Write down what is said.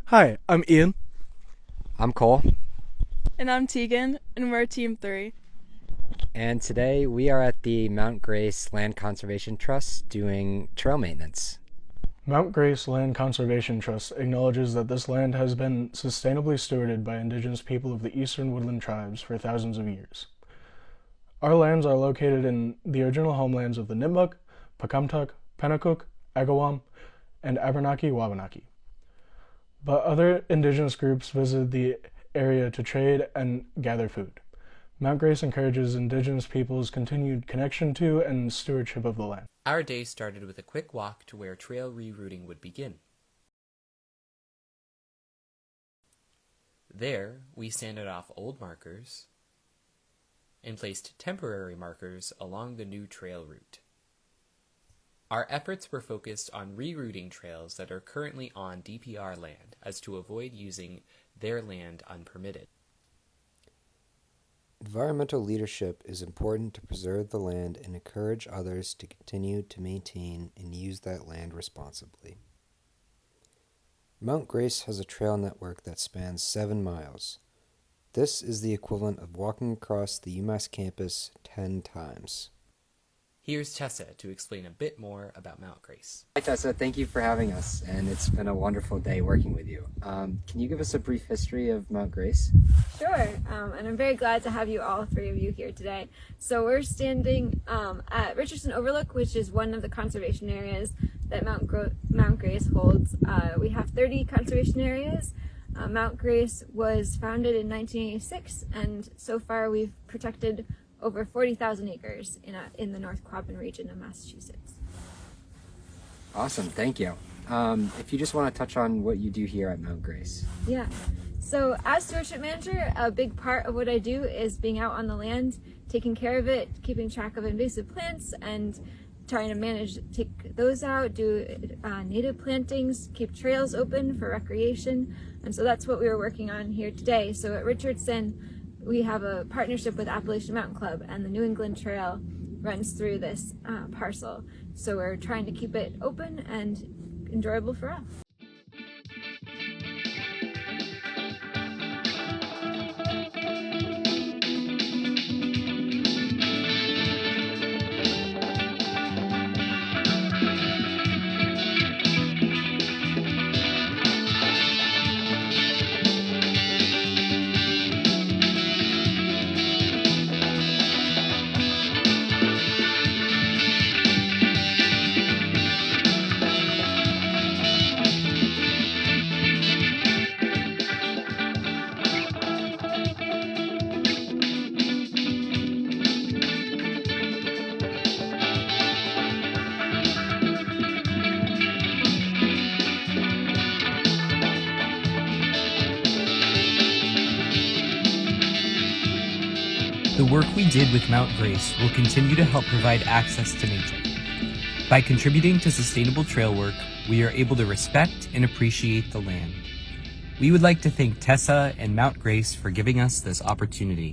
Hi, I'm Ian. I'm Cole, And I'm Tegan, and we're Team 3. and today we are at the Mount Grace Land Conservation Trust doing trail maintenance. Mount Grace Land Conservation Trust acknowledges that this land has been sustainably stewarded by indigenous people of the eastern woodland tribes for thousands of years. Our lands are located in the original homelands of the Nipmuc, Pocumtuck, Pennacook, Agawam, and Abenaki Wabanaki. But other indigenous groups visited the area to trade and gather food. Mount Grace encourages indigenous peoples' continued connection to and stewardship of the land. Our day started with a quick walk to where trail rerouting would begin. There, we sanded off old markers and placed temporary markers along the new trail route. Our efforts were focused on rerouting trails that are currently on DPR land as to avoid using their land unpermitted. Environmental leadership is important to preserve the land and encourage others to continue to maintain and use that land responsibly. Mount Grace has a trail network that spans 7 miles. This is the equivalent of walking across the UMass campus 10 times. Here's Tessa to explain a bit more about Mount Grace. Hi Tessa, thank you for having us, and it's been a wonderful day working with you. Can you give us a brief history of Mount Grace? Sure, and I'm very glad to have you all three of you here today. So we're standing at Richardson Overlook, which is one of the conservation areas that Mount Grace holds. We have 30 conservation areas. Mount Grace was founded in 1986, and so far we've protected over 40,000 acres in the North Quabbin region of Massachusetts. Awesome, thank you. If you just want to touch on what you do here at Mount Grace. Yeah. So as stewardship manager, a big part of what I do is being out on the land, taking care of it, keeping track of invasive plants, and trying to take those out, do native plantings, keep trails open for recreation. And so that's what we were working on here today. So at Richardson, we have a partnership with Appalachian Mountain Club, and the New England Trail runs through this parcel. So we're trying to keep it open and enjoyable for all. The work we did with Mount Grace will continue to help provide access to nature. By contributing to sustainable trail work, we are able to respect and appreciate the land. We would like to thank Tessa and Mount Grace for giving us this opportunity.